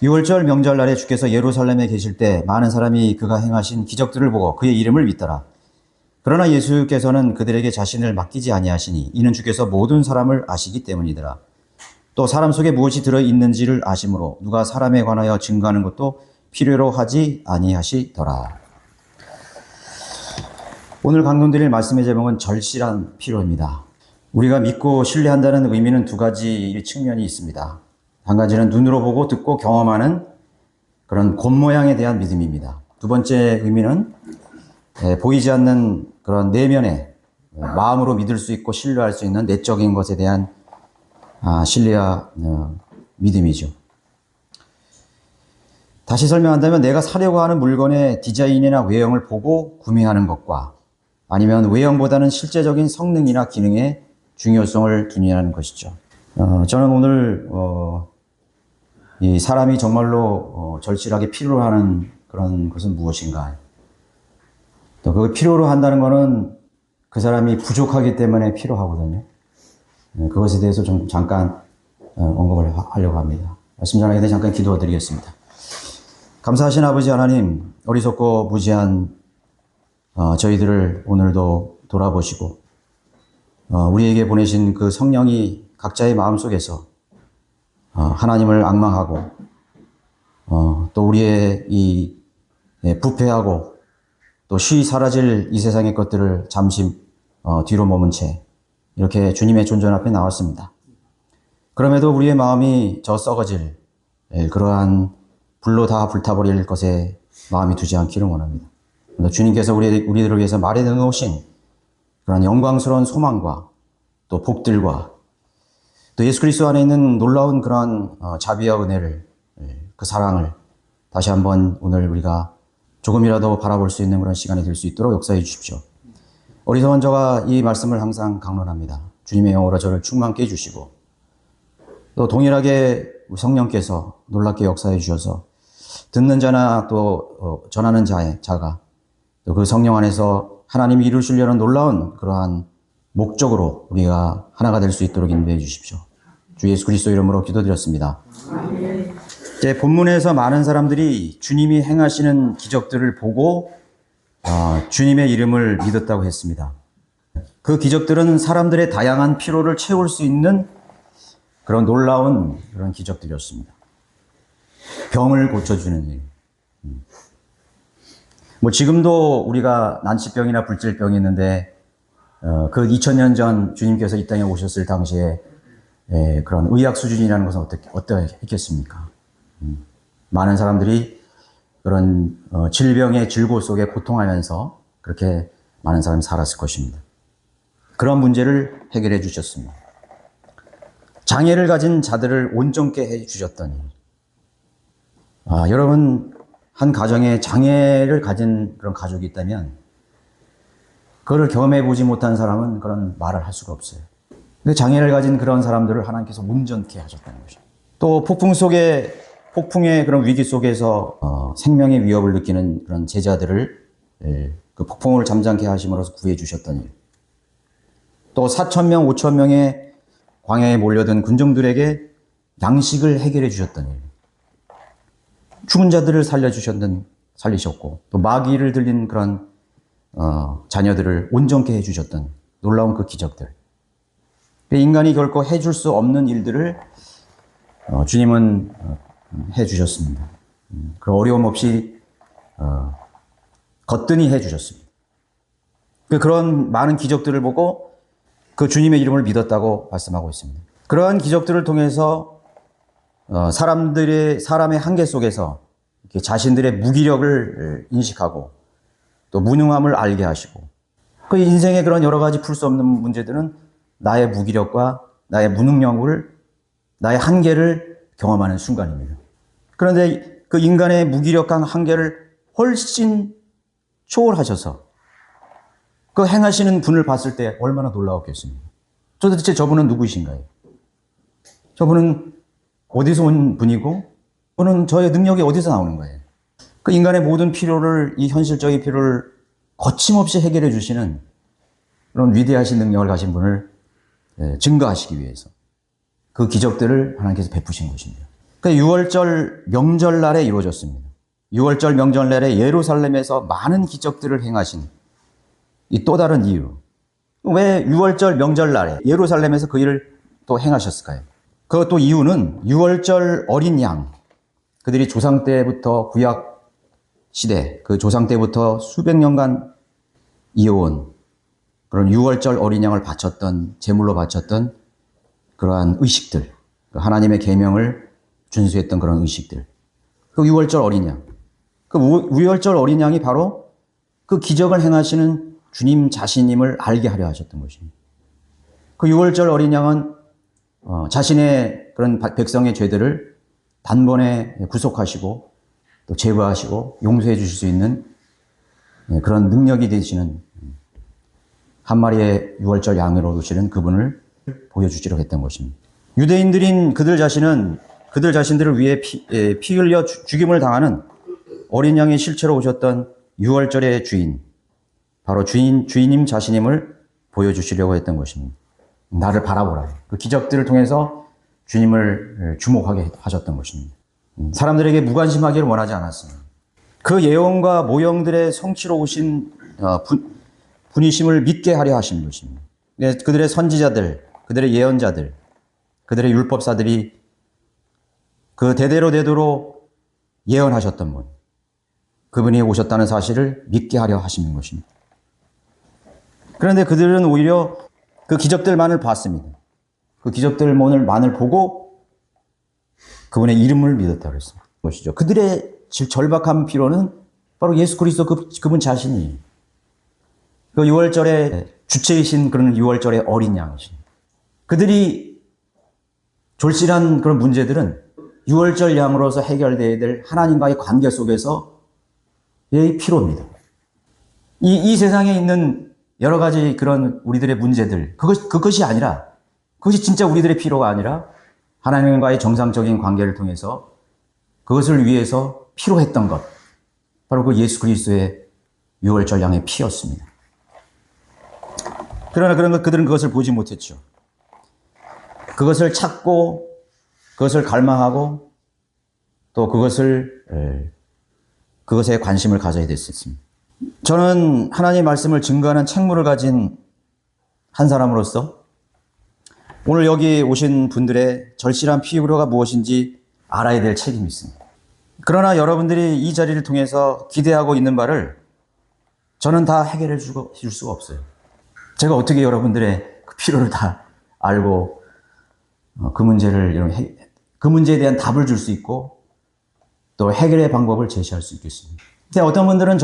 유월절 명절날에 주께서 예루살렘에 계실 때 많은 사람이 그가 행하신 기적들을 보고 그의 이름을 믿더라. 그러나 예수께서는 그들에게 자신을 맡기지 아니하시니 이는 주께서 모든 사람을 아시기 때문이더라. 또 사람 속에 무엇이 들어있는지를 아심으로 누가 사람에 관하여 증거하는 것도 필요로 하지 아니하시더라. 오늘 강론드릴 말씀의 제목은 절실한 필요입니다. 우리가 믿고 신뢰한다는 의미는 두 가지 측면이 있습니다. 한 가지는 눈으로 보고 듣고 경험하는 그런 겉모양에 대한 믿음입니다. 두 번째 의미는 보이지 않는 그런 내면의 마음으로 믿을 수 있고 신뢰할 수 있는 내적인 것에 대한 신뢰와 믿음이죠. 다시 설명한다면 내가 사려고 하는 물건의 디자인이나 외형을 보고 구매하는 것과 아니면 외형보다는 실제적인 성능이나 기능의 중요성을 두냐는 것이죠. 저는 오늘 이 사람이 정말로 절실하게 필요로 하는 그런 것은 무엇인가? 또 그걸 필요로 한다는 것은 그 사람이 부족하기 때문에 필요하거든요. 그것에 대해서 좀 잠깐 언급을 하려고 합니다. 말씀 전하기 전에 잠깐 기도드리겠습니다. 감사하신 아버지 하나님, 어리석고 무지한 저희들을 오늘도 돌아보시고 우리에게 보내신 그 성령이 각자의 마음속에서 하나님을 앙망하고 또 우리의 이 부패하고 또 쉬이 사라질 이 세상의 것들을 잠시 뒤로 머문 채 이렇게 주님의 존전 앞에 나왔습니다. 그럼에도 우리의 마음이 저 썩어질 그러한 불로 다 불타버릴 것에 마음이 두지 않기를 원합니다. 주님께서 우리들을 위해서 마련해 놓으신 그런 영광스러운 소망과 또 복들과 또 예수 그리스도 안에 있는 놀라운 그런 자비와 은혜를, 그 사랑을 다시 한번 오늘 우리가 조금이라도 바라볼 수 있는 그런 시간이 될 수 있도록 역사해 주십시오. 어리석은 저가 이 말씀을 항상 강론합니다. 주님의 영으로 저를 충만케 해주시고 또 동일하게 성령께서 놀랍게 역사해 주셔서 듣는 자나 또 전하는 자가 또 그 성령 안에서 하나님이 이루시려는 놀라운 그러한 목적으로 우리가 하나가 될 수 있도록 인도해 주십시오. 주 예수 그리스도 이름으로 기도드렸습니다. 제 본문에서 많은 사람들이 주님이 행하시는 기적들을 보고 주님의 이름을 믿었다고 했습니다. 그 기적들은 사람들의 다양한 필요를 채울 수 있는 그런 놀라운 그런 기적들이었습니다. 병을 고쳐주는 일. 뭐 지금도 우리가 난치병이나 불질병이 있는데 그 2000년 전 주님께서 이 땅에 오셨을 당시에 그런 의학 수준이라는 것은 어떠했겠습니까? 많은 사람들이 그런 질병의 질고 속에 고통하면서 그렇게 많은 사람이 살았을 것입니다. 그런 문제를 해결해 주셨습니다. 장애를 가진 자들을 온전케 해 주셨던 일. 여러분, 한 가정에 장애를 가진 그런 가족이 있다면 그걸 경험해 보지 못한 사람은 그런 말을 할 수가 없어요. 근데 장애를 가진 그런 사람들을 하나님께서 온전케 하셨다는 것이죠. 또 폭풍의 그런 위기 속에서 생명의 위협을 느끼는 그런 제자들을 그 폭풍을 잠잠케 하심으로써 구해 주셨던 일. 또 4,000명, 5,000명의 광야에 몰려든 군중들에게 양식을 해결해 주셨던 일. 죽은 자들을 살리셨고 또 마귀를 들린 그런 자녀들을 온전케 해주셨던 놀라운 그 기적들. 인간이 결코 해줄 수 없는 일들을 주님은 해주셨습니다. 그 어려움 없이 거뜬히 해주셨습니다. 그런 많은 기적들을 보고 그 주님의 이름을 믿었다고 말씀하고 있습니다. 그러한 기적들을 통해서 사람의 한계 속에서 자신들의 무기력을 인식하고 또 무능함을 알게 하시고 그 인생의 그런 여러 가지 풀 수 없는 문제들은 나의 무기력과 나의 무능력을 나의 한계를 경험하는 순간입니다. 그런데 그 인간의 무기력한 한계를 훨씬 초월하셔서 그 행하시는 분을 봤을 때 얼마나 놀라웠겠습니까? 도대체 저분은 누구이신가요? 저분은 어디서 온 분이고 저는 저의 능력이 어디서 나오는 거예요? 그 인간의 모든 필요를, 이 현실적인 필요를 거침없이 해결해 주시는 그런 위대하신 능력을 가신 분을 증거하시기 위해서 그 기적들을 하나님께서 베푸신 것입니다. 그 6월절 명절날에 이루어졌습니다. 6월절 명절날에 예루살렘에서 많은 기적들을 행하신 이 또 다른 이유. 왜 6월절 명절날에 예루살렘에서 그 일을 또 행하셨을까요? 그것도 이유는 6월절 어린 양, 그들이 조상 때부터 구약 시대, 그 조상 때부터 수백 년간 이어온 그런 6월절 어린 양을 바쳤던, 제물로 바쳤던 그러한 의식들, 하나님의 계명을 준수했던 그런 의식들. 그 6월절 어린 양. 그 6월절 어린 양이 바로 그 기적을 행하시는 주님 자신임을 알게 하려 하셨던 것입니다. 그 6월절 어린 양은 자신의 그런 백성의 죄들을 단번에 구속하시고 또 제거하시고 용서해 주실 수 있는 그런 능력이 되시는 한 마리의 6월절 양으로 오시는 그분을 보여주시려 했던 것입니다. 유대인들인 그들 자신들을 위해 피 흘려 죽임을 당하는 어린 양의 실체로 오셨던 6월절의 주인, 바로 주인님 자신임을 보여주시려고 했던 것입니다. 나를 바라보라. 그 기적들을 통해서 주님을 주목하게 하셨던 것입니다. 사람들에게 무관심하기를 원하지 않았습니다. 그 예언과 모형들의 성취로 오신 분이심을 믿게 하려 하신 것입니다. 그들의 선지자들, 그들의 예언자들, 그들의 율법사들이 그 대대로 예언하셨던 분, 그분이 오셨다는 사실을 믿게 하려 하시는 것입니다. 그런데 그들은 오히려 그 기적들만을 봤습니다. 그 기적들만을 보고 그분의 이름을 믿었다고 했습니다. 것이죠. 그들의 절박한 필요는 바로 예수 그리스도 그분 자신이에요. 그 6월절의 주체이신 그런 6월절의 어린 양이신. 그들이 졸실한 그런 문제들은 6월절 양으로서 해결되어야 될 하나님과의 관계 속에서의 필요입니다. 이 세상에 있는 여러 가지 그런 우리들의 문제들, 그것이 아니라, 그것이 진짜 우리들의 필요가 아니라 하나님과의 정상적인 관계를 통해서 그것을 위해서 필요했던 것, 바로 그 예수 그리스도의 6월절 양의 피였습니다. 그러나 그들은 그것을 보지 못했죠. 그것을 찾고, 그것을 갈망하고, 또 그것에 관심을 가져야 됐습니다. 저는 하나님의 말씀을 증거하는 책무를 가진 한 사람으로서 오늘 여기 오신 분들의 절실한 필요가 무엇인지 알아야 될 책임이 있습니다. 그러나 여러분들이 이 자리를 통해서 기대하고 있는 바를 저는 다 해결해 줄 수가 없어요. 제가 어떻게 여러분들의 그 필요를 다 알고 그 문제에 대한 답을 줄 수 있고 또 해결의 방법을 제시할 수 있겠습니다. 근데 어떤 분들은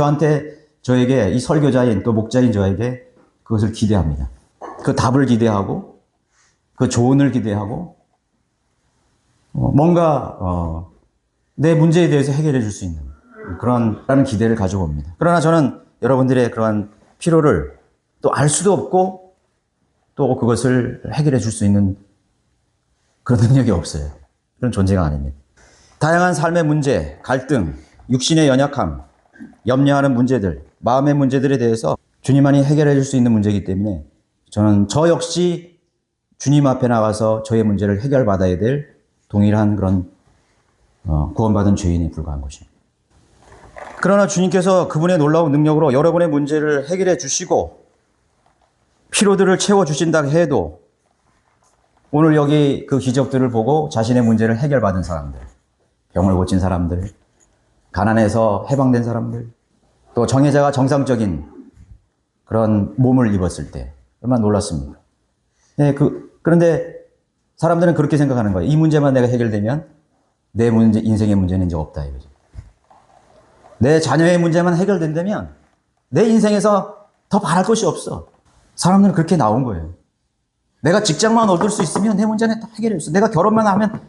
저에게 이 설교자인 또 목자인 저에게 그것을 기대합니다. 그 답을 기대하고 그 조언을 기대하고 뭔가 내 문제에 대해서 해결해 줄 수 있는 그런 기대를 가지고 옵니다. 그러나 저는 여러분들의 그러한 필요를 또 알 수도 없고 또 그것을 해결해 줄 수 있는 그런 능력이 없어요. 그런 존재가 아닙니다. 다양한 삶의 문제, 갈등, 육신의 연약함, 염려하는 문제들, 마음의 문제들에 대해서 주님만이 해결해 줄 수 있는 문제이기 때문에 저는 저 역시 주님 앞에 나가서 저의 문제를 해결받아야 될 동일한 그런 구원받은 죄인에 불과한 것입니다. 그러나 주님께서 그분의 놀라운 능력으로 여러분의 문제를 해결해 주시고 필요들을 채워주신다 해도 오늘 여기 그 기적들을 보고 자신의 문제를 해결받은 사람들, 병을 고친 사람들, 가난해서 해방된 사람들, 또 정예자가 정상적인 그런 몸을 입었을 때 얼마나 놀랐습니까? 네, 그런데 사람들은 그렇게 생각하는 거예요. 이 문제만 내가 해결되면 내 인생의 문제는 이제 없다 이거죠. 내 자녀의 문제만 해결된다면 내 인생에서 더 바랄 것이 없어. 사람들은 그렇게 나온 거예요. 내가 직장만 얻을 수 있으면 내 문제는 다 해결했어. 내가 결혼만 하면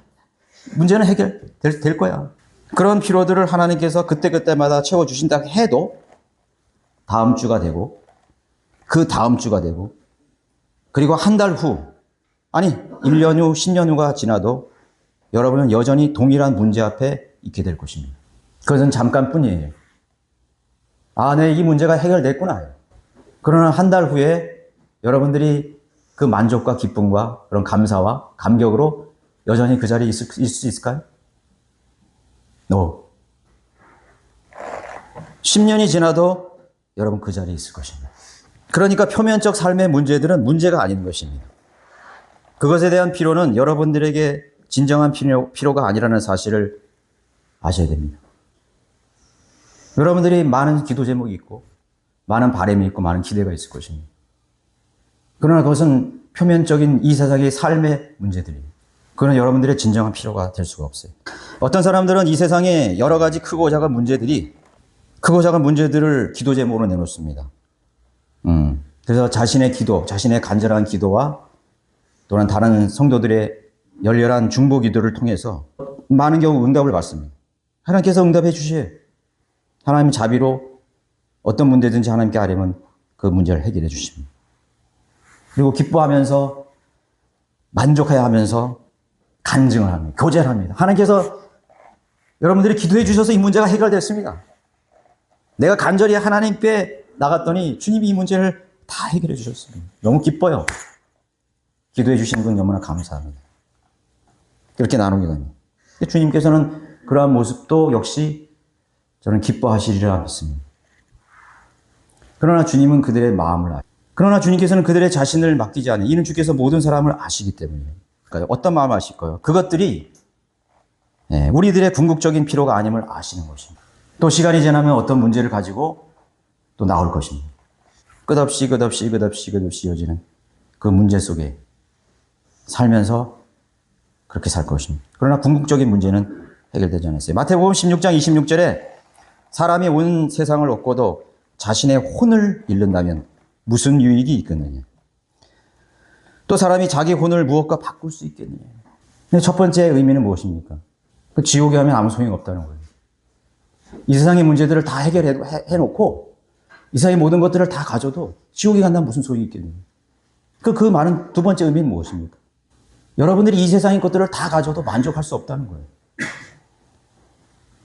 문제는 해결될 거야. 그런 필요들을 하나님께서 그때그때마다 채워주신다 해도 다음 주가 되고 그 다음 주가 되고 그리고 한 달 후, 아니 1년 후, 10년 후가 지나도 여러분은 여전히 동일한 문제 앞에 있게 될 것입니다. 그것은 잠깐뿐이에요. 아, 네, 이 문제가 해결됐구나. 그러나 한 달 후에 여러분들이 그 만족과 기쁨과 그런 감사와 감격으로 여전히 그 자리에 있을 수 있을까요? 10년이 지나도 여러분 그 자리에 있을 것입니다. 그러니까 표면적 삶의 문제들은 문제가 아닌 것입니다. 그것에 대한 필요는 여러분들에게 진정한 필요가 아니라는 사실을 아셔야 됩니다. 여러분들이 많은 기도 제목이 있고 많은 바람이 있고 많은 기대가 있을 것입니다. 그러나 그것은 표면적인 이 세상의 삶의 문제들입니다. 그건 여러분들의 진정한 필요가 될 수가 없어요. 어떤 사람들은 이 세상에 여러 가지 크고 작은 문제들을 기도 제목으로 내놓습니다. 그래서 자신의 기도, 자신의 간절한 기도와 또는 다른 성도들의 열렬한 중보 기도를 통해서 많은 경우 응답을 받습니다. 하나님께서 응답해 주시에요. 하나님 자비로 어떤 문제든지 하나님께 아뢰면 그 문제를 해결해 주십니다. 그리고 기뻐하면서 만족해야 하면서 간증을 합니다. 교제를 합니다. 하나님께서 여러분들이 기도해 주셔서 이 문제가 해결됐습니다. 내가 간절히 하나님께 나갔더니 주님이 이 문제를 다 해결해 주셨습니다. 너무 기뻐요. 기도해 주신 분 너무나 감사합니다. 그렇게 나누게 됩니다. 주님께서는 그러한 모습도 역시 저는 기뻐하시리라 믿습니다. 그러나 주님은 그들의 마음을 아십니다. 그러나 주님께서는 그들의 자신을 맡기지 않아요. 이는 주께서 모든 사람을 아시기 때문이에요. 그러니까 어떤 마음을 아실 거예요? 그것들이 우리들의 궁극적인 필요가 아님을 아시는 것입니다. 또 시간이 지나면 어떤 문제를 가지고 또 나올 것입니다. 끝없이 이어지는 그 문제 속에 살면서 그렇게 살 것입니다. 그러나 궁극적인 문제는 해결되지 않았어요. 마태복음 16장 26절에 사람이 온 세상을 얻고도 자신의 혼을 잃는다면 무슨 유익이 있겠느냐. 또 사람이 자기 혼을 무엇과 바꿀 수 있겠느냐. 첫 번째 의미는 무엇입니까? 그 지옥에 가면 아무 소용이 없다는 거예요. 이 세상의 문제들을 다 해놓고 이 세상의 모든 것들을 다 가져도 지옥에 간다면 무슨 소용이 있겠느냐. 그 말은 두 번째 의미는 무엇입니까? 여러분들이 이 세상의 것들을 다 가져도 만족할 수 없다는 거예요.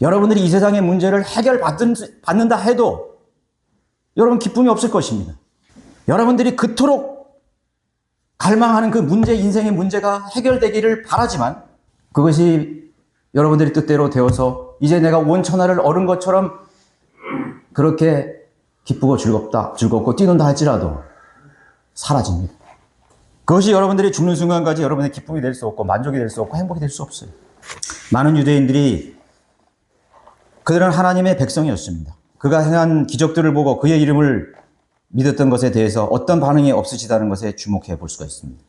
여러분들이 이 세상의 문제를 해결받는다 해도 여러분 기쁨이 없을 것입니다. 여러분들이 그토록 갈망하는 그 문제, 인생의 문제가 해결되기를 바라지만 그것이 여러분들이 뜻대로 되어서 이제 내가 온 천하를 얻은 것처럼 그렇게 기쁘고 즐겁고 뛰는다 할지라도 사라집니다. 그것이 여러분들이 죽는 순간까지 여러분의 기쁨이 될 수 없고 만족이 될 수 없고 행복이 될 수 없어요. 많은 유대인들이 그들은 하나님의 백성이었습니다. 그가 행한 기적들을 보고 그의 이름을 믿었던 것에 대해서 어떤 반응이 없으시다는 것에 주목해 볼 수가 있습니다.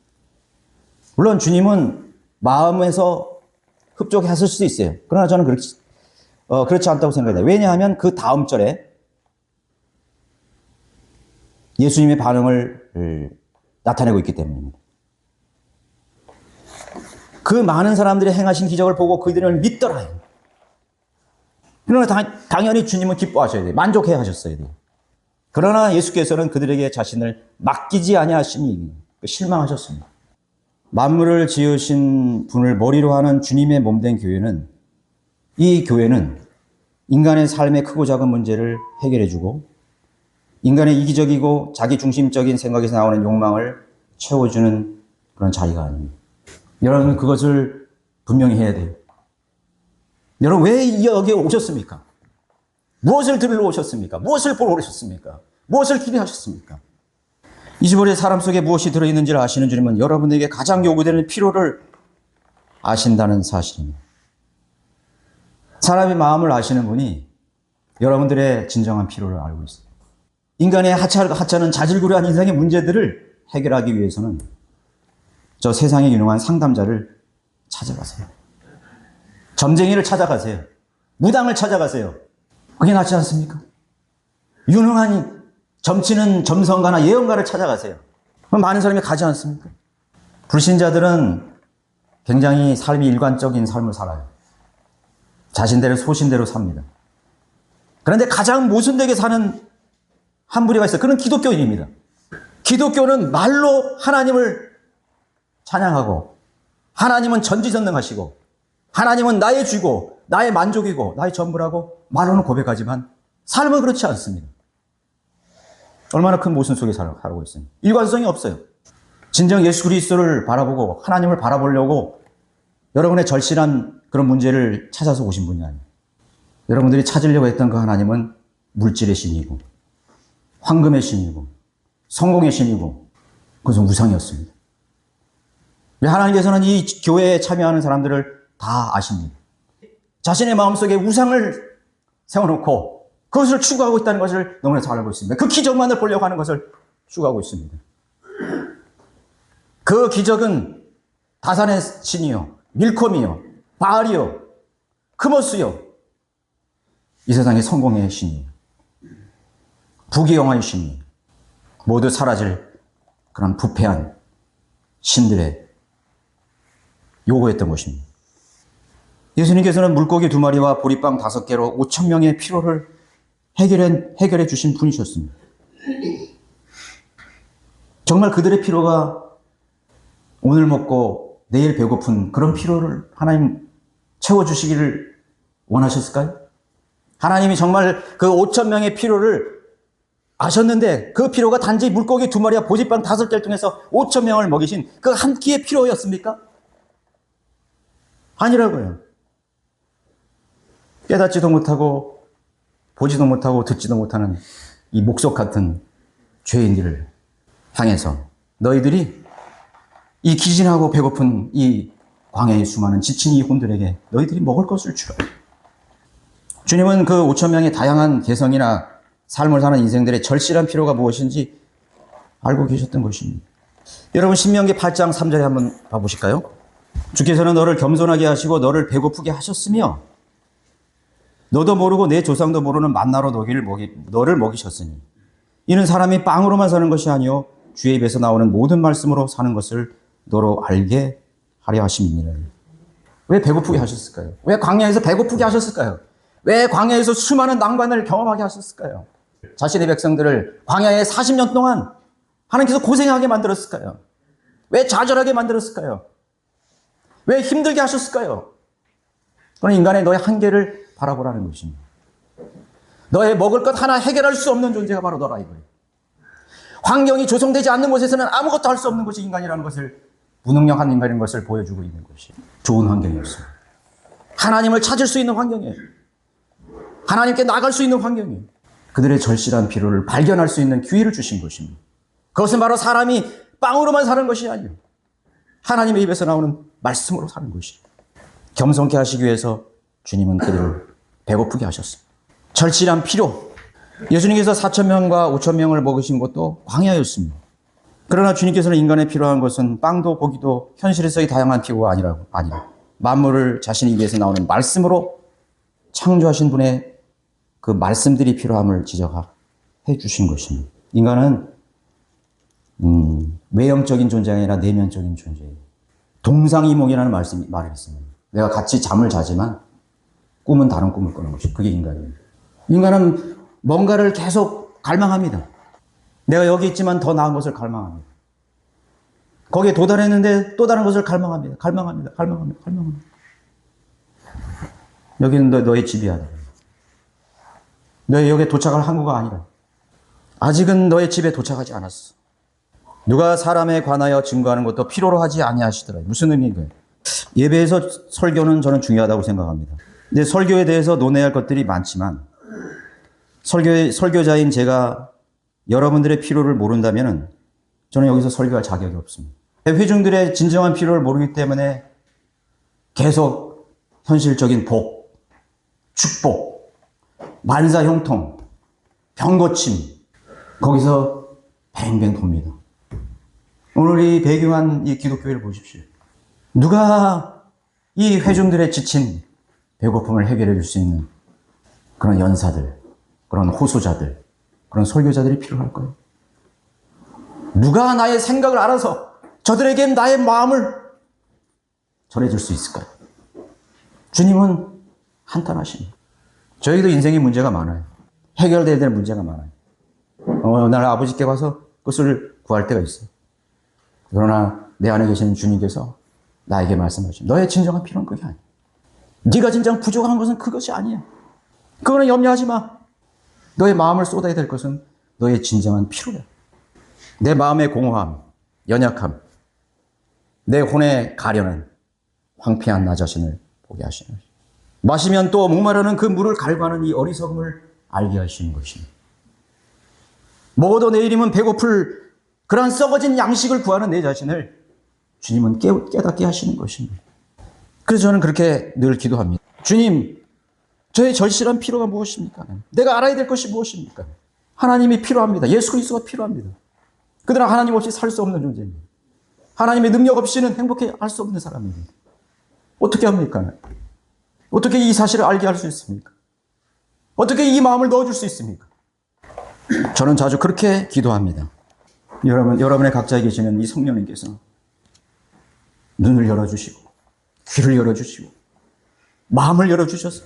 물론 주님은 마음에서 흡족하실 수도 있어요. 그러나 저는 그렇지 않다고 생각해요. 왜냐하면 그 다음 절에 예수님의 반응을 나타내고 있기 때문입니다. 그 많은 사람들이 행하신 기적을 보고 그들을 믿더라. 그러나 당연히 주님은 기뻐하셔야 돼요. 만족해 하셨어야 돼요. 그러나 예수께서는 그들에게 자신을 맡기지 아니하시니 실망하셨습니다. 만물을 지으신 분을 머리로 하는 주님의 몸된 교회는, 이 교회는 인간의 삶의 크고 작은 문제를 해결해주고 인간의 이기적이고 자기중심적인 생각에서 나오는 욕망을 채워주는 그런 자리가 아닙니다. 여러분 그것을 분명히 해야 돼요. 여러분 왜 여기에 오셨습니까? 무엇을 들으러 오셨습니까? 무엇을 보러 오셨습니까? 무엇을 기대하셨습니까? 이 주번에 사람 속에 무엇이 들어있는지를 아시는 주님은 여러분에게 가장 요구되는 필요를 아신다는 사실입니다. 사람의 마음을 아시는 분이 여러분들의 진정한 필요를 알고 있습니다. 인간의 하찮은 자질구레한 인생의 문제들을 해결하기 위해서는 저 세상에 유능한 상담자를 찾아가세요. 점쟁이를 찾아가세요. 무당을 찾아가세요. 그게 낫지 않습니까? 유능한 점치는 점성가나 예언가를 찾아가세요. 많은 사람이 가지 않습니까? 불신자들은 굉장히 삶이 일관적인 삶을 살아요. 자신대로 소신대로 삽니다. 그런데 가장 모순되게 사는 한 부류가 있어요. 그건 기독교인입니다. 기독교는 말로 하나님을 찬양하고 하나님은 전지전능하시고 하나님은 나의 주고 나의 만족이고 나의 전부라고 말로는 고백하지만 삶은 그렇지 않습니다. 얼마나 큰 모순 속에 살고 있습니다. 일관성이 없어요. 진정 예수 그리스도를 바라보고 하나님을 바라보려고 여러분의 절실한 그런 문제를 찾아서 오신 분이 아니에요. 여러분들이 찾으려고 했던 그 하나님은 물질의 신이고 황금의 신이고 성공의 신이고 그것은 우상이었습니다. 하나님께서는 이 교회에 참여하는 사람들을 다 아십니다. 자신의 마음속에 우상을 세워놓고 그것을 추구하고 있다는 것을 너무나 잘 알고 있습니다. 그 기적만을 보려고 하는 것을 추구하고 있습니다. 그 기적은 다산의 신이요, 밀콤이요, 바알이요, 크모스요, 이 세상의 성공의 신이에요. 부귀영화의 신이에요. 모두 사라질 그런 부패한 신들의 요구했던 것입니다. 예수님께서는 물고기 2마리와 보리빵 5개로 5,000명의 필요를 해결해 주신 분이셨습니다. 정말 그들의 필요가 오늘 먹고 내일 배고픈 그런 필요를 하나님 채워주시기를 원하셨을까요? 하나님이 정말 그 5,000명의 필요를 아셨는데 그 필요가 단지 물고기 2마리와 보리빵 5개를 통해서 5,000명을 먹이신 그 한 끼의 필요였습니까? 아니라고요. 깨닫지도 못하고 보지도 못하고 듣지도 못하는 이 목석 같은 죄인들을 향해서 너희들이 이 기진하고 배고픈 이 광야에 수많은 지친 이 혼들에게 너희들이 먹을 것을 주라. 주님은 그 5,000명의 다양한 개성이나 삶을 사는 인생들의 절실한 필요가 무엇인지 알고 계셨던 것입니다. 여러분 신명기 8장 3절에 한번 봐보실까요? 주께서는 너를 겸손하게 하시고 너를 배고프게 하셨으며 너도 모르고 내 조상도 모르는 만나로 너를 먹이셨으니 이는 사람이 빵으로만 사는 것이 아니요 주의 입에서 나오는 모든 말씀으로 사는 것을 너로 알게 하려 하심이니라. 왜 배고프게 하셨을까요? 왜 광야에서 배고프게 하셨을까요? 왜 광야에서 수많은 난관을 경험하게 하셨을까요? 자신의 백성들을 광야에 40년 동안 하나님께서 고생하게 만들었을까요? 왜 좌절하게 만들었을까요? 왜 힘들게 하셨을까요? 그건 인간의 너의 한계를 바라보라는 것입니다. 너의 먹을 것 하나 해결할 수 없는 존재가 바로 너라 이거예요. 환경이 조성되지 않는 곳에서는 아무것도 할 수 없는 것이 인간이라는 것을, 무능력한 인간인 것을 보여주고 있는 것이 좋은 환경이었어요. 하나님을 찾을 수 있는 환경이에요. 하나님께 나갈 수 있는 환경이에요. 그들의 절실한 필요를 발견할 수 있는 기회를 주신 것입니다. 그것은 바로 사람이 빵으로만 사는 것이 아니에요. 하나님의 입에서 나오는 말씀으로 사는 것이에요. 겸손케 하시기 위해서 주님은 그들을 배고프게 하셨습니다. 절실한 필요. 예수님께서 4,000명과 5,000명을 먹으신 것도 광야였습니다. 그러나 주님께서는 인간의 필요한 것은 빵도 고기도 현실에서의 다양한 필요가 아니라 만물을 자신의 입에서 나오는 말씀으로 창조하신 분의 그 말씀들이 필요함을 지적해 주신 것입니다. 인간은 외형적인 존재가 아니라 내면적인 존재예요. 동상이몽이라는 말이 있습니다. 내가 같이 잠을 자지만 꿈은 다른 꿈을 꾸는 것이 그게 인간입니다. 인간은 뭔가를 계속 갈망합니다. 내가 여기 있지만 더 나은 것을 갈망합니다. 거기에 도달했는데 또 다른 것을 갈망합니다. 갈망합니다. 여기는 너의 집이야. 너의 여기에 도착할 항구가 아니라. 아직은 너의 집에 도착하지 않았어. 누가 사람에 관하여 증거하는 것도 필요로 하지 아니하시더라. 무슨 의미인가요? 예배에서 설교는 저는 중요하다고 생각합니다. 근데 설교에 대해서 논해야 할 것들이 많지만 설교자인 제가 여러분들의 필요를 모른다면 저는 여기서 설교할 자격이 없습니다. 회중들의 진정한 필요를 모르기 때문에 계속 현실적인 복, 축복, 만사형통, 병고침 거기서 뱅뱅 돕니다. 오늘 이 배교한 이 기독교회를 보십시오. 누가 이 회중들의 지친 배고픔을 해결해 줄 수 있는 그런 연사들, 그런 호소자들, 그런 설교자들이 필요할까요? 누가 나의 생각을 알아서 저들에게 나의 마음을 전해줄 수 있을까요? 주님은 한탄하십니다. 저희도 인생에 문제가 많아요. 해결돼야 될 문제가 많아요. 날 아버지께 가서 그것을 구할 때가 있어요. 그러나 내 안에 계시는 주님께서 나에게 말씀하십니다. 너의 진정한 필요는 그게 아니야. 네가 진정 부족한 것은 그것이 아니야. 그거는 염려하지 마. 너의 마음을 쏟아야 될 것은 너의 진정한 필요야. 내 마음의 공허함, 연약함, 내 혼에 가려는 황폐한 나 자신을 보게 하시는 것입니다. 마시면 또 목마르는 그 물을 갈구하는 이 어리석음을 알게 하시는 것입니다. 먹어도 내일이면 배고플 그러한 썩어진 양식을 구하는 내 자신을 주님은 깨닫게 하시는 것입니다. 그래서 저는 그렇게 늘 기도합니다. 주님, 저의 절실한 필요가 무엇입니까? 내가 알아야 될 것이 무엇입니까? 하나님이 필요합니다. 예수 그리스도가 필요합니다. 그들은 하나님 없이 살 수 없는 존재입니다. 하나님의 능력 없이는 행복할 수 없는 사람입니다. 어떻게 합니까? 어떻게 이 사실을 알게 할 수 있습니까? 어떻게 이 마음을 넣어줄 수 있습니까? 저는 자주 그렇게 기도합니다. 여러분의 각자에 계시는 이 성령님께서 눈을 열어주시고 귀를 열어주시고 마음을 열어주셔서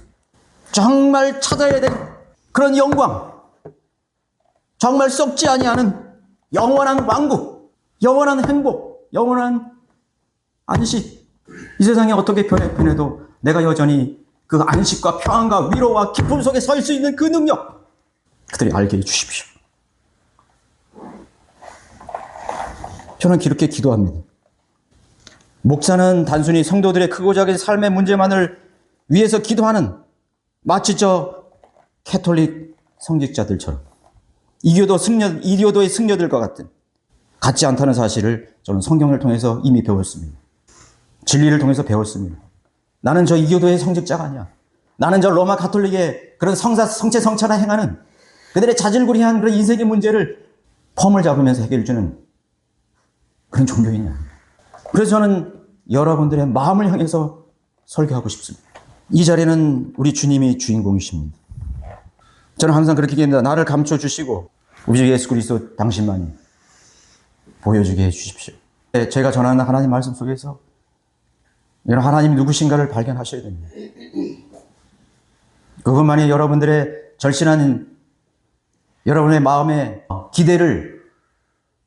정말 찾아야 될 그런 영광, 정말 썩지 아니하는 영원한 왕국, 영원한 행복, 영원한 안식. 이 세상에 어떻게 변해도 내가 여전히 그 안식과 평안과 위로와 기쁨 속에 설 수 있는 그 능력, 그들이 알게 해주십시오. 저는 그렇게 기도합니다. 목사는 단순히 성도들의 크고 작은 삶의 문제만을 위해서 기도하는, 마치 저 캐톨릭 성직자들처럼 이교도의 승려들과 같지 않다는 사실을 저는 성경을 통해서 이미 배웠습니다. 진리를 통해서 배웠습니다. 나는 저 이교도의 성직자가 아니야. 나는 저 로마 가톨릭의 그런 성체 성찰을 행하는 그들의 자질구레한 그런 인생의 문제를 폼을 잡으면서 해결해주는 그런 종교이냐. 그래서 저는 여러분들의 마음을 향해서 설교하고 싶습니다. 이 자리는 우리 주님이 주인공이십니다. 저는 항상 그렇게 얘기합니다. 나를 감춰주시고 우리 주 예수 그리스도 당신만이 보여주게 해주십시오. 제가 전하는 하나님 말씀 속에서 하나님이 누구신가를 발견하셔야 됩니다. 그것만이 여러분들의 절실한 여러분의 마음의 기대를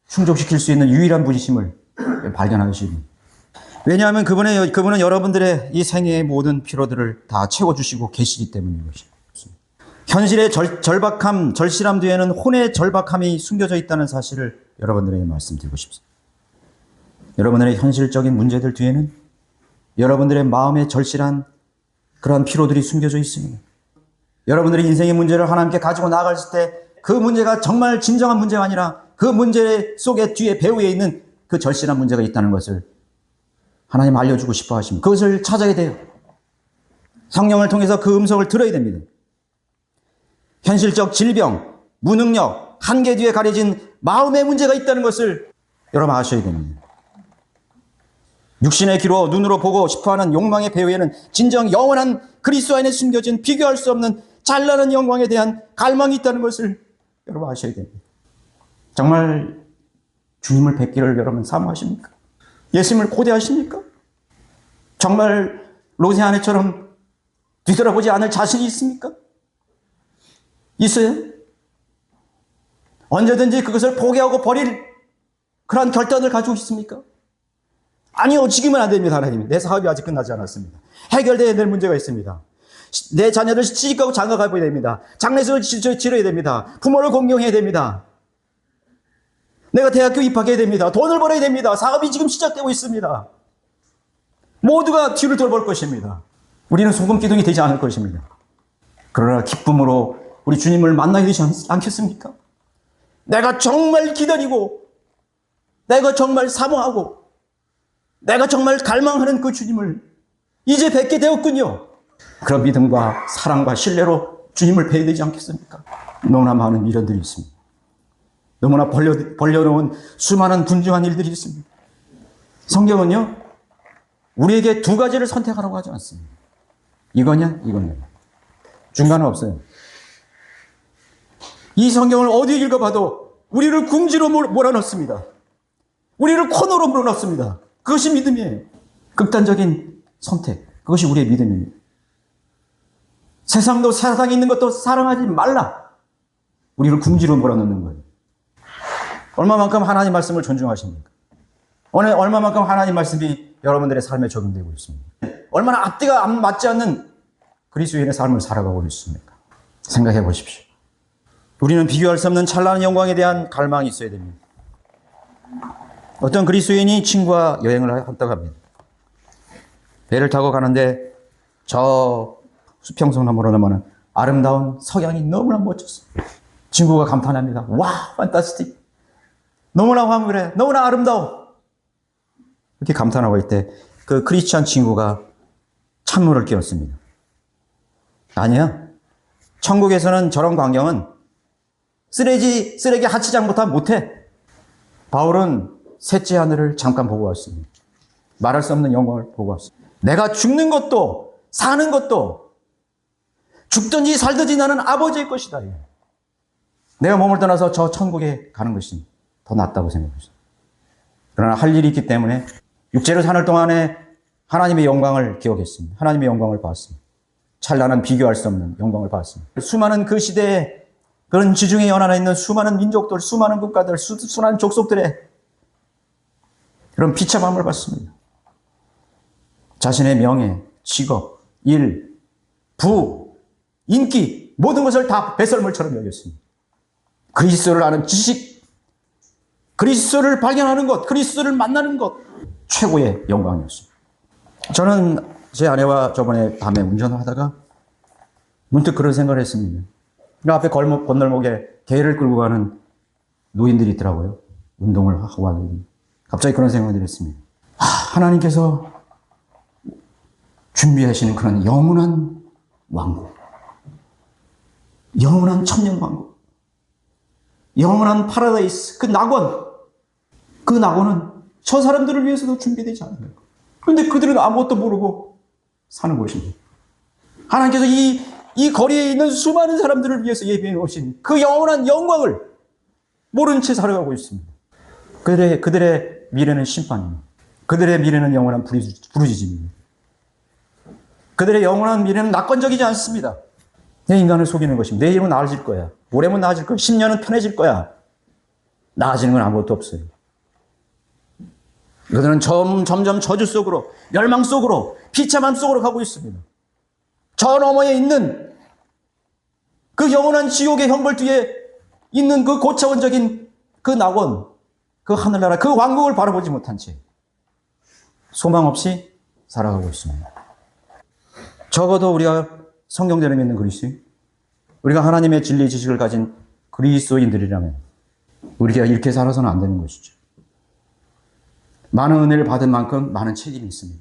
충족시킬 수 있는 유일한 분이심을 발견하셔야 됩니다. 왜냐하면 그분은 여러분들의 이 생애의 모든 필요들을 다 채워주시고 계시기 때문인 것입니다. 현실의 절박함, 절실함 뒤에는 혼의 절박함이 숨겨져 있다는 사실을 여러분들에게 말씀드리고 싶습니다. 여러분들의 현실적인 문제들 뒤에는 여러분들의 마음의 절실한 그러한 피로들이 숨겨져 있습니다. 여러분들의 인생의 문제를 하나님께 가지고 나아갔을 때 그 문제가 정말 진정한 문제가 아니라 그 문제 속에 뒤에 배후에 있는 그 절실한 문제가 있다는 것을 하나님 알려주고 싶어 하십니다. 그것을 찾아야 돼요. 성령을 통해서 그 음성을 들어야 됩니다. 현실적 질병, 무능력, 한계 뒤에 가려진 마음의 문제가 있다는 것을 여러분 아셔야 됩니다. 육신의 귀로 눈으로 보고 싶어하는 욕망의 배후에는 진정 영원한 그리스도 안에 숨겨진 비교할 수 없는 찬란한 영광에 대한 갈망이 있다는 것을 여러분 아셔야 됩니다. 정말 주님을 뵙기를 여러분 사모하십니까? 예수님을 고대하십니까? 정말 로세아네처럼 뒤돌아보지 않을 자신이 있습니까? 있어요? 언제든지 그것을 포기하고 버릴 그러한 결단을 가지고 있습니까? 아니요, 지금은 안 됩니다. 하나님, 내 사업이 아직 끝나지 않았습니다. 해결돼야 될 문제가 있습니다. 내 자녀들 시집가고 장가가야 됩니다. 장례식을 치러야 됩니다. 부모를 공경해야 됩니다. 내가 대학교 입학해야 됩니다. 돈을 벌어야 됩니다. 사업이 지금 시작되고 있습니다. 모두가 뒤를 돌아볼 것입니다. 우리는 소금 기둥이 되지 않을 것입니다. 그러나 기쁨으로 우리 주님을 만나야 되지 않겠습니까? 내가 정말 기다리고 내가 정말 사모하고 내가 정말 갈망하는 그 주님을 이제 뵙게 되었군요. 그런 믿음과 사랑과 신뢰로 주님을 뵈야 되지 않겠습니까? 너무나 많은 미련들이 있습니다. 너무나 벌려놓은 수많은 분주한 일들이 있습니다. 성경은요, 우리에게 두 가지를 선택하라고 하지 않습니다. 이거냐, 이거냐. 중간은 없어요. 이 성경을 어디 읽어봐도 우리를 궁지로 몰아넣습니다. 우리를 코너로 몰아넣습니다. 그것이 믿음이에요. 극단적인 선택. 그것이 우리의 믿음입니다. 세상에 있는 것도 사랑하지 말라. 우리를 궁지로 몰아넣는 거예요. 얼마만큼 하나님 말씀을 존중하십니까? 얼마만큼 하나님 말씀이 여러분들의 삶에 적용되고 있습니까? 얼마나 앞뒤가 맞지 않는 그리스도인의 삶을 살아가고 있습니까? 생각해 보십시오. 우리는 비교할 수 없는 찬란한 영광에 대한 갈망이 있어야 됩니다. 어떤 그리스도인이 친구와 여행을 한다고 합니다. 배를 타고 가는데 저 수평성 너머로 넘어는 아름다운 석양이 너무나 멋졌어요. 친구가 감탄합니다. 와, 판타스틱. 너무나 황홀해. 너무나 아름다워. 이렇게 감탄하고 있을 때 그 크리스찬 친구가 찬물을 끼얹습니다. 아니야. 천국에서는 저런 광경은 쓰레기 하치장부터 못해. 바울은 셋째 하늘을 잠깐 보고 왔습니다. 말할 수 없는 영광을 보고 왔습니다. 내가 죽는 것도 사는 것도 죽든지 살든지 나는 아버지의 것이다. 내가 몸을 떠나서 저 천국에 가는 것이 더 낫다고 생각했습니다. 그러나 할 일이 있기 때문에 육체로 사는 동안에 하나님의 영광을 기억했습니다. 하나님의 영광을 봤습니다. 찬란한 비교할 수 없는 영광을 봤습니다. 수많은 그 시대에 그런 지중해 연안에 있는 수많은 민족들, 수많은 국가들, 수많은 족속들의 그런 비참함을 봤습니다. 자신의 명예, 직업, 일, 부, 인기 모든 것을 다 배설물처럼 여겼습니다. 그리스도를 아는 지식, 그리스도를 발견하는 것, 그리스도를 만나는 것 최고의 영광이었습니다. 저는 제 아내와 저번에 밤에 운전을 하다가 문득 그런 생각을 했습니다. 그 앞에 건널목에 개를 끌고 가는 노인들이 있더라고요. 운동을 하고 하는. 갑자기 그런 생각을 했습니다. 하나님께서 준비하시는 그런 영원한 왕국, 영원한 천년 왕국, 영원한 파라다이스, 그 낙원은 저 사람들을 위해서도 준비되지 않아요. 그런데 그들은 아무것도 모르고 사는 것입니다. 하나님께서 이 거리에 있는 수많은 사람들을 위해서 예비해 놓으신 그 영원한 영광을 모른 채 살아가고 있습니다. 그들의 미래는 심판입니다. 그들의 미래는 영원한 부르짖음입니다. 그들의 영원한 미래는 낙관적이지 않습니다. 내 인간을 속이는 것입니다. 내일은 나아질 거야. 모레면 나아질 거야. 10년은 편해질 거야. 나아지는 건 아무것도 없어요. 그들은 점점 저주 속으로, 멸망 속으로, 비참함 속으로 가고 있습니다. 저 너머에 있는 그 영원한 지옥의 형벌 뒤에 있는 그 고차원적인 그 낙원, 그 하늘나라, 그 왕국을 바라보지 못한 채 소망 없이 살아가고 있습니다. 적어도 우리가 성경대로 믿는 그리스도인, 우리가 하나님의 진리 지식을 가진 그리스도인들이라면 우리가 이렇게 살아서는 안 되는 것이죠. 많은 은혜를 받은 만큼 많은 책임이 있습니다.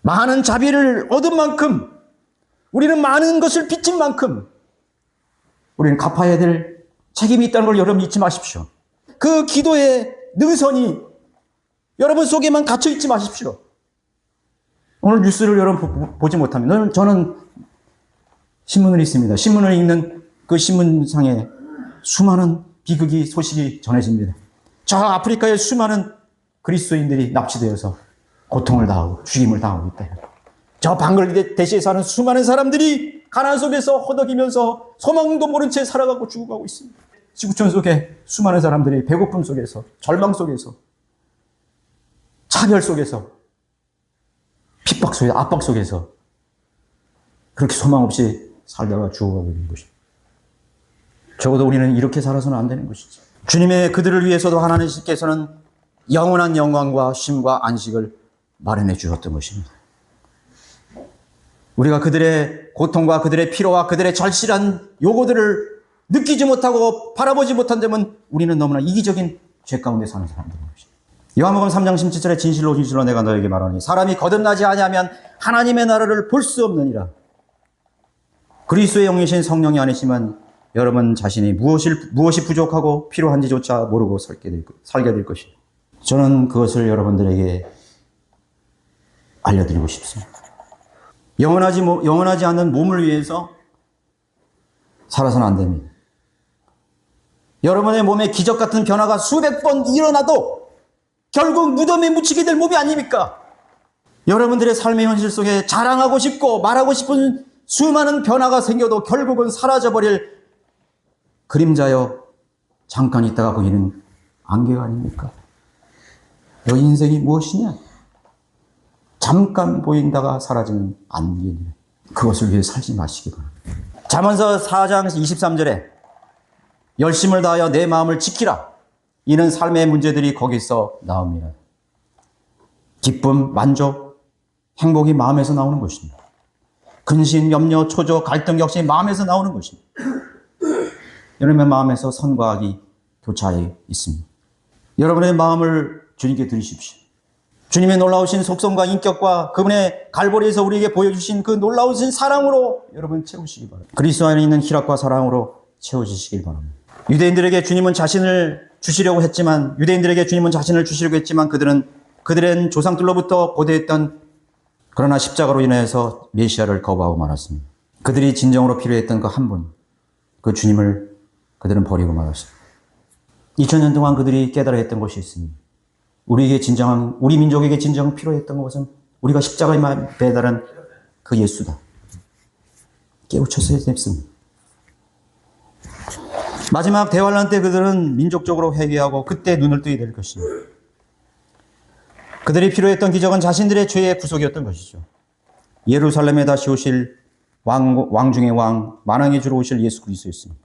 많은 자비를 얻은 만큼, 우리는 많은 것을 빚진 만큼 우리는 갚아야 될 책임이 있다는 걸 여러분 잊지 마십시오. 그 기도의 능선이 여러분 속에만 갇혀 있지 마십시오. 오늘 뉴스를 여러분 보지 못하면 저는 신문을 읽습니다. 신문을 읽는 그 신문상에 수많은 비극이 소식이 전해집니다. 저 아프리카의 수많은 그리스도인들이 납치되어서 고통을 당하고 죽임을 당하고 있다. 저 방글라데시에 사는 수많은 사람들이 가난 속에서 허덕이면서 소망도 모른 채 살아가고 죽어가고 있습니다. 지구촌 속에 수많은 사람들이 배고픔 속에서, 절망 속에서, 차별 속에서, 핍박 속에서, 압박 속에서 그렇게 소망 없이 살다가 죽어가고 있는 것입니다. 적어도 우리는 이렇게 살아서는 안 되는 것이죠. 주님의 그들을 위해서도 하나님께서는 영원한 영광과 쉼과 안식을 마련해 주셨던 것입니다. 우리가 그들의 고통과 그들의 피로와 그들의 절실한 요구들을 느끼지 못하고 바라보지 못한다면 우리는 너무나 이기적인 죄 가운데 사는 사람들인 것입니다. 요한복음 3장 17절에 진실로 진실로 내가 너에게 말하노니 사람이 거듭나지 아니하면 하나님의 나라를 볼 수 없느니라. 그리스도의 영이신 성령이 아니시면 여러분 자신이 무엇이 부족하고 필요한지조차 모르고 살게 될 것입니다. 저는 그것을 여러분들에게 알려드리고 싶습니다. 영원하지 않는 몸을 위해서 살아서는 안 됩니다. 여러분의 몸에 기적 같은 변화가 수백 번 일어나도 결국 무덤에 묻히게 될 몸이 아닙니까? 여러분들의 삶의 현실 속에 자랑하고 싶고 말하고 싶은 수많은 변화가 생겨도 결국은 사라져버릴 그림자여 잠깐 있다가 보이는 안개가 아닙니까? 너 인생이 무엇이냐? 잠깐 보인다가 사라지는 안개냐? 그것을 위해 살지 마시기 바랍니다. 잠언서 4장 23절에 열심을 다하여 내 마음을 지키라. 이는 삶의 문제들이 거기서 나옵니다. 기쁨, 만족, 행복이 마음에서 나오는 것입니다. 근심, 염려, 초조, 갈등 역시 마음에서 나오는 것입니다. 여러분의 마음에서 선과 악이 교차해 있습니다. 여러분의 마음을 주님께 드리십시오. 주님의 놀라우신 속성과 인격과 그분의 갈보리에서 우리에게 보여주신 그 놀라우신 사랑으로 여러분 채우시기 바랍니다. 그리스도 안에 있는 희락과 사랑으로 채워주시길 바랍니다. 유대인들에게 주님은 자신을 주시려고 했지만 그들은 조상들로부터 고대했던 그러나 십자가로 인해서 메시아를 거부하고 말았습니다. 그들이 진정으로 필요했던 그 한 분, 그 주님을 그들은 버리고 말았습니다. 2000년 동안 그들이 깨달아 했던 것이 있습니다. 우리 민족에게 진정 필요했던 것은 우리가 십자가에 배달한 그 예수다. 깨우쳐서 했습니다. 마지막 대환란 때 그들은 민족적으로 회개하고 그때 눈을 뜨게 될 것입니다. 그들이 필요했던 기적은 자신들의 죄의 구속이었던 것이죠. 예루살렘에 다시 오실 왕 중의 왕, 만왕의 주로 오실 예수 그리스도였습니다.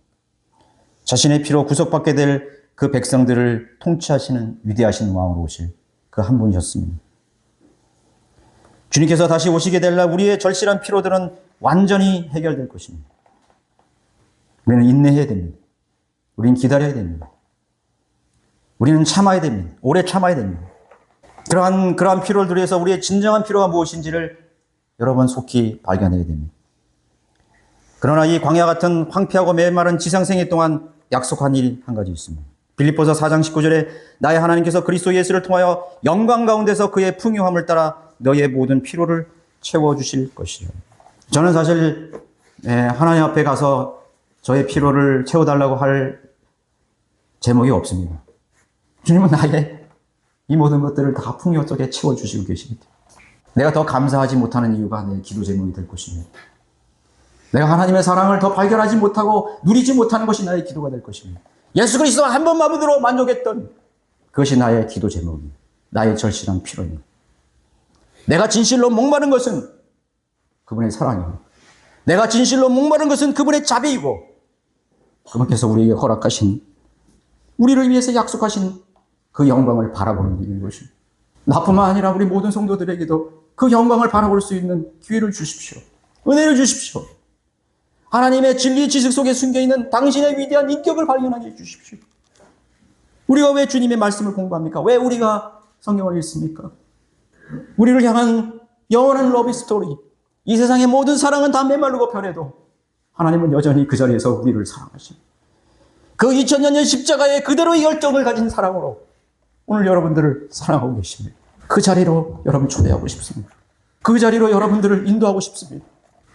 자신의 피로 구속받게 될 그 백성들을 통치하시는 위대하신 왕으로 오실 그 한 분이셨습니다. 주님께서 다시 오시게 될 날 우리의 절실한 피로들은 완전히 해결될 것입니다. 우리는 인내해야 됩니다. 우리는 기다려야 됩니다. 우리는 참아야 됩니다. 오래 참아야 됩니다. 그러한 피로를 위해서 우리의 진정한 피로가 무엇인지를 여러분 속히 발견해야 됩니다. 그러나 이 광야 같은 황폐하고 메마른 지상생애 동안 약속한 일이 한 가지 있습니다. 빌립보서 4장 19절에 나의 하나님께서 그리스도 예수를 통하여 영광 가운데서 그의 풍요함을 따라 너의 모든 피로를 채워주실 것이라. 저는 사실 하나님 앞에 가서 저의 피로를 채워달라고 할 제목이 없습니다. 주님은 나의 이 모든 것들을 다 풍요 속에 채워주시고 계시기 때문에 내가 더 감사하지 못하는 이유가 내 기도 제목이 될 것입니다. 내가 하나님의 사랑을 더 발견하지 못하고 누리지 못하는 것이 나의 기도가 될 것입니다. 예수 그리스도 한 번만으로 만족했던 그것이 나의 기도 제목입니다. 나의 절실한 피로입니다. 내가 진실로 목마른 것은 그분의 사랑입니다. 내가 진실로 목마른 것은 그분의 자비이고 그분께서 우리에게 허락하신 우리를 위해서 약속하신 그 영광을 바라보는 일인 것입니다. 나뿐만 아니라 우리 모든 성도들에게도 그 영광을 바라볼 수 있는 기회를 주십시오. 은혜를 주십시오. 하나님의 진리 지식 속에 숨겨있는 당신의 위대한 인격을 발견하게 해주십시오. 우리가 왜 주님의 말씀을 공부합니까? 왜 우리가 성경을 읽습니까? 우리를 향한 영원한 러브 스토리. 이 세상의 모든 사랑은 다 메마르고 변해도 하나님은 여전히 그 자리에서 우리를 사랑하십니다. 그 2000년 십자가의 그대로의 열정을 가진 사랑으로 오늘 여러분들을 사랑하고 계십니다. 그 자리로 여러분 초대하고 싶습니다. 그 자리로 여러분들을 인도하고 싶습니다.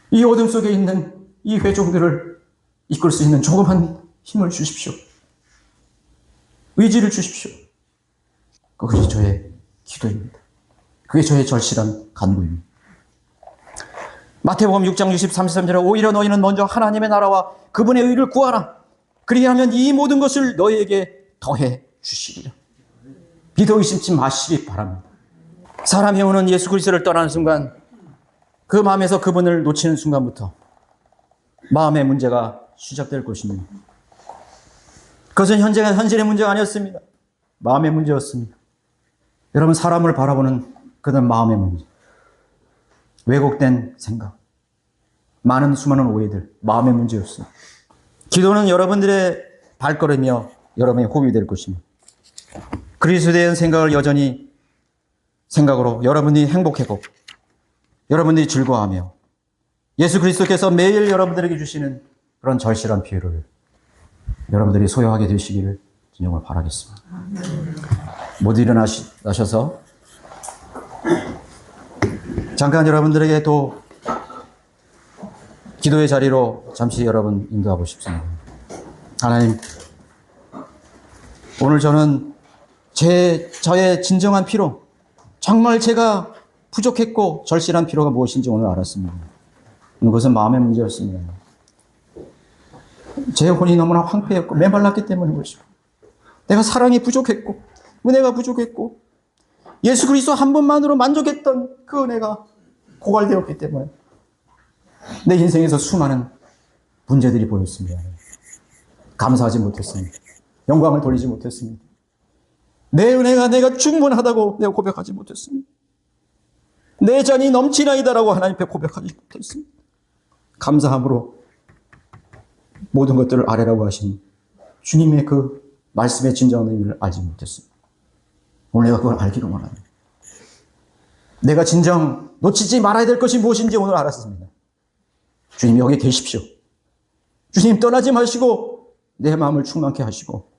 이 어둠 속에 있는 이 회종들을 이끌 수 있는 조그만 힘을 주십시오. 의지를 주십시오. 그것이 저의 기도입니다. 그게 저의 절실한 간구입니다. 마태복음 6장 33절에 오히려 너희는 먼저 하나님의 나라와 그분의 의를 구하라. 그리하면 이 모든 것을 너희에게 더해 주시리라. 믿어 의심치 마시기 바랍니다. 사람이 오는 예수 그리스도를 떠나는 순간 그 마음에서 그분을 놓치는 순간부터 마음의 문제가 시작될 것입니다. 그것은 현실의 문제가 아니었습니다. 마음의 문제였습니다. 여러분 사람을 바라보는 그런 마음의 문제. 왜곡된 생각. 많은 수많은 오해들. 마음의 문제였습니다. 기도는 여러분들의 발걸음이며 여러분의 호흡이 될 것입니다. 그리스도에 대한 생각을 여전히 생각으로 여러분이 행복하고 여러분들이 즐거워하며 예수 그리스도께서 매일 여러분들에게 주시는 그런 절실한 피로를 여러분들이 소유하게 되시기를 진정으로 바라겠습니다. 모두 일어나셔서 잠깐 여러분들에게 또 기도의 자리로 잠시 여러분 인도하고 싶습니다. 하나님, 오늘 저는 저의 진정한 피로, 정말 제가 부족했고 절실한 피로가 무엇인지 오늘 알았습니다. 그것은 마음의 문제였습니다. 제 혼이 너무나 황폐했고 메말랐기 때문인 것이고 내가 사랑이 부족했고 은혜가 부족했고 예수 그리스도 한 번만으로 만족했던 그 은혜가 고갈되었기 때문에 내 인생에서 수많은 문제들이 보였습니다. 감사하지 못했습니다. 영광을 돌리지 못했습니다. 내 은혜가 내가 충분하다고 내가 고백하지 못했습니다. 내 잔이 넘치나이다라고 하나님 앞에 고백하지 못했습니다. 감사함으로 모든 것들을 아뢰라고 하신 주님의 그 말씀의 진정한 의미를 알지 못했습니다. 오늘 내가 그걸 알기를 원합니다. 내가 진정 놓치지 말아야 될 것이 무엇인지 오늘 알았습니다. 주님 여기 계십시오. 주님 떠나지 마시고 내 마음을 충만케 하시고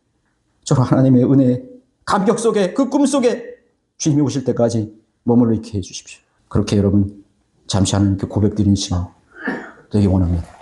저로 하나님의 은혜의 감격 속에 그 꿈 속에 주님이 오실 때까지 머물러 있게 해주십시오. 그렇게 여러분 잠시 하나님께 고백드리는 시간 되기 원합니다.